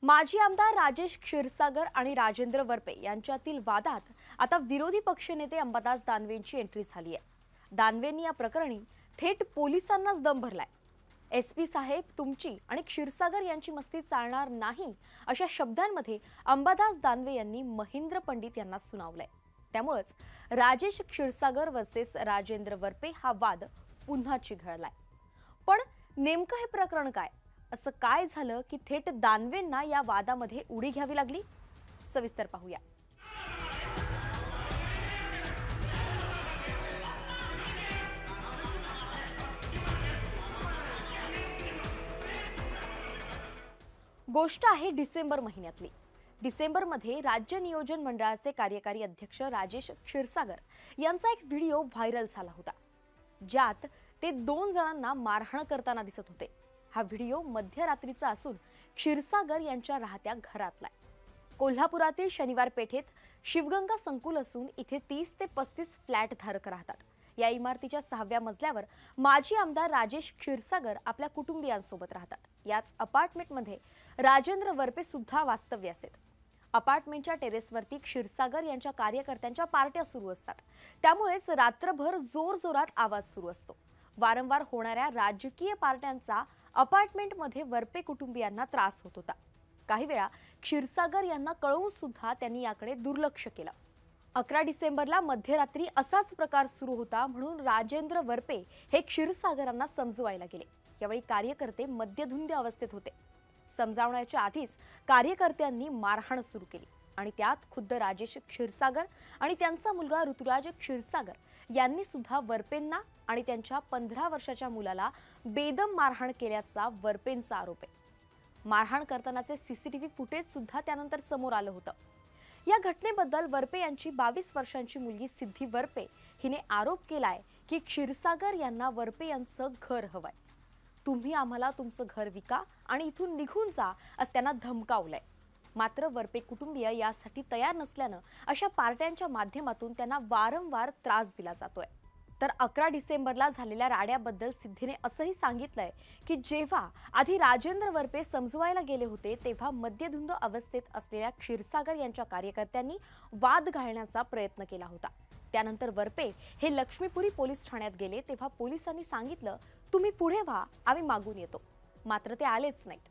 माजी आमदार राजेश क्षीरसागर आणि राजेंद्र वरपे यांच्यातील वादात आता विरोधी पक्षनेते अंबादास दानवेंची एंट्री झाली आहे। दानवेंनी या प्रकरणी थेट पोलिसांनाच दम भरलाय। एसपी साहेब तुमची आणि क्षीरसागर यांची मस्ती चालणार नाही अशा शब्दांमध्ये अंबादास दानवे यांनी महेंद्र पंडित यांना सुनावलंय। त्यामुळेच राजेश क्षीरसागर वर्सेस राजेंद्र वरपे हा वाद पुन्हा चिघळलाय। पण नेमकं हे प्रकरण काय, असं काय झालं की थेट दानवेंना या वादामध्ये उडी घ्यावी लागली? सविस्तर पाहूया। गोष्ट आहे डिसेंबर महिन्यातली। डिसेंबरमध्ये राज्य नियोजन मंडळाचे कार्यकारी अध्यक्ष राजेश क्षीरसागर यांचा एक व्हिडिओ व्हायरल झाला होता, ज्यात ते दोन जणांना मारहाण करताना दिसत होते। हा व्हिडिओ मध्यरात्रीचा असून क्षीरसागर यांच्या राहत्या घरातला आहे। कोल्हापुरातील शनिवार पेठेत शिवगंगा संकुल असून इथे 30 ते 35 फ्लॅट धारक राहतात। या इमारतीच्या 6व्या मजल्यावर माजी आमदार राजेश क्षीरसागर आपल्या कुटुंबियांसोबत राहतात। याच अपार्टमेंटमध्ये राजेंद्र वरपे सुद्धा वास्तव्यास आहेत। अपार्टमेंटच्या टेरेसवरती क्षीरसागर यांच्या कार्यकर्त्यांच्या पार्ट्या सुरू असतात, त्यामुळेच रात्रभर जोरजोरात आवाज सुरू असतो। वारंवार होणाऱ्या राजकीय पार्ट्यांचा अपार्टमेंटमध्ये वरपे कुटुंबियांना त्रास होत होता। काही वेळा क्षीरसागर यांना कळवून सुद्धा त्यांनी याकडे दुर्लक्ष केलं। 11 डिसेंबरला मध्यरात्री असाच प्रकार सुरू होता म्हणून राजेंद्र वरपे हे क्षीरसागरांना समजवायला गेले। यावेळी कार्यकर्ते मद्यधुंद अवस्थेत होते। समजावण्याच्या आधीच कार्यकर्त्यांनी मारहाण सुरू केली आणि त्यात खुद्द राजेश क्षीरसागर आणि त्यांचा मुलगा ऋतुराज क्षीरसागर यांनी सुद्धा वरपेंना आणि त्यांच्या 15 वर्षाच्या मुलाला बेदम मारहाण केल्याचा वरपेंचा आरोप आहे। मारहाण करतानाचे सीसीटीव्ही फुटेज सुद्धा त्यानंतर समोर आलं होतं। या घटनेबद्दल वरपे यांची 22 वर्षांची मुलगी सिद्धी वरपे हिने आरोप केलाय की क्षीरसागर यांना वरपे यांचं घर हवंय। तुम्ही आम्हाला तुमचं घर विका आणि इथून निघून जा असं त्यांना धमकावलंय। मात्र वरपे कुटुंबीय यासाठी तयार नसल्यानं अशा पार्ट्यांच्या माध्यमातून त्यांना वारंवार त्रास दिला जातोय। तर 11 डिसेंबरला झालेल्या राड्याबद्दल सिद्धीने असंही सांगितलंय की जेव्हा आधी राजेंद्र वरपे समजवायला गेले होते तेव्हा मद्यधुंद अवस्थेत असलेल्या क्षीरसागर यांच्या कार्यकर्त्यांनी वाद घालण्याचा प्रयत्न केला होता। त्यानंतर वरपे हे लक्ष्मीपुरी पोलीस ठाण्यात गेले तेव्हा पोलिसांनी सांगितलं, तुम्ही पुढे व्हा, आम्ही मागून येतो। मात्र ते आलेच नाहीत।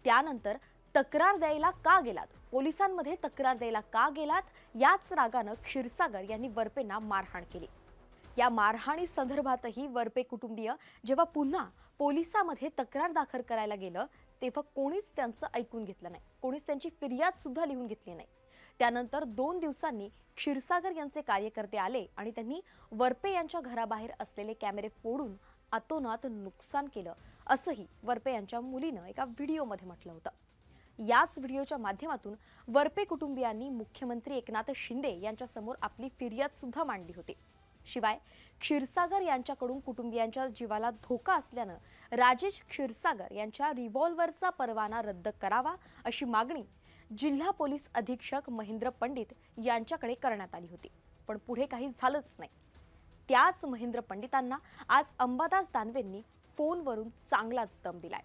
त्यानंतर तक्रार द्यायला का गेलात, पोलिसांमध्ये तक्रार द्यायला का गेलात, याच रागानं क्षीरसागर यांनी वरपेंना मारहाण केली। या मारहाणी संदर्भातही वरपे कुटुंबीय जेव्हा पुन्हा पोलिसांमध्ये तक्रार दाखल करायला गेलं तेव्हा कोणीच त्यांचं ऐकून घेतलं नाही, कोणीच त्यांची फिर्याद सुद्धा लिहून घेतली नाही। त्यानंतर 2 दिवसांनी क्षीरसागर यांचे कार्यकर्ते आले आणि त्यांनी वरपे यांच्या घराबाहेर असलेले कॅमेरे फोडून अतोनात नुकसान केलं असंही वरपे यांच्या मुलीनं एका व्हिडिओमध्ये म्हटलं होतं। याच व्हिडिओच्या माध्यमातून वरपे कुटुंबियांनी मुख्यमंत्री एकनाथ शिंदे यांच्या समोर आपली फिर्याद सुद्धा मांडली होती। शिवाय क्षीरसागर यांच्याकडून कुटुंबियांच्या जीवाला धोका असल्यानं राजेश क्षीरसागर यांच्या रिव्हॉल्व्हरचा परवाना रद्द करावा अशी मागणी जिल्हा पोलीस अधीक्षक महेंद्र पंडित यांच्याकडे करण्यात आली होती। पण पुढे काही झालंच नाही। त्याच महेंद्र पंडितांना आज अंबादास दानवेंनी फोनवरून चांगलाच दम दिलाय।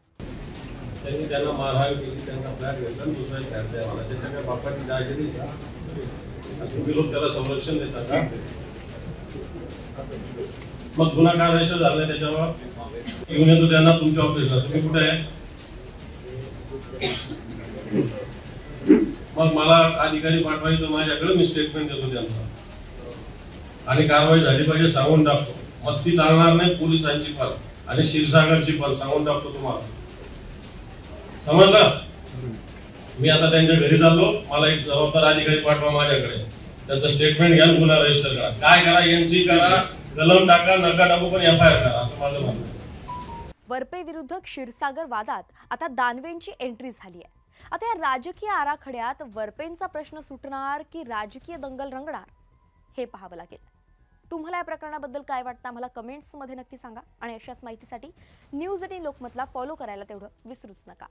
त्यांनी त्यांना मारहाण केली, त्यांना फ्लॅट घेतला, दुसरा फ्लॅट द्या मला, त्याच्या बापाची जागी नाही। तुम्ही लोक त्याला संरक्षण देता का? मग गुन्हा का रजिस्टर झाला नाही त्याच्यावर? घेऊन येतो त्यांना तुमच्या ऑफिसला, तुम्ही कुठे आहे? मग मला अधिकारी पाठवायचं माझ्याकडे, मी स्टेटमेंट देतो त्यांचं आणि कारवाई झाली पाहिजे सांगून टाकतो। मस्ती चालणार नाही पोलिसांची पण आणि क्षीरसागरची पण सांगून टाकतो तुम्हाला, समजलं? मी आता त्यांच्या घरी चाललो, मला एक जबाबदार अधिकारी पाठवा माझ्याकडे, त्यांचं स्टेटमेंट घ्या, गुन्हा रजिस्टर करा, काय करा, एनसी करा, कलम टाका, नका टाकू पण एफआयआर करा, असं माझं म्हणणं आहे। वरपे विरुद्ध क्षीरसागर वादात आता दानवेंची एंट्री झाली आहे। आता या राजकीय आराखड्यात वरपेंचा प्रश्न सुटणार की राजकीय दंगल रंगणार हे पाहावं लागेल। तुम्हाला या प्रकरणाबद्दल काय वाटतं आम्हाला कमेंट्समध्ये नक्की सांगा आणि अशाच माहितीसाठी न्यूज 18 लोकमतला फॉलो करायला तेवढं विसरूच नका।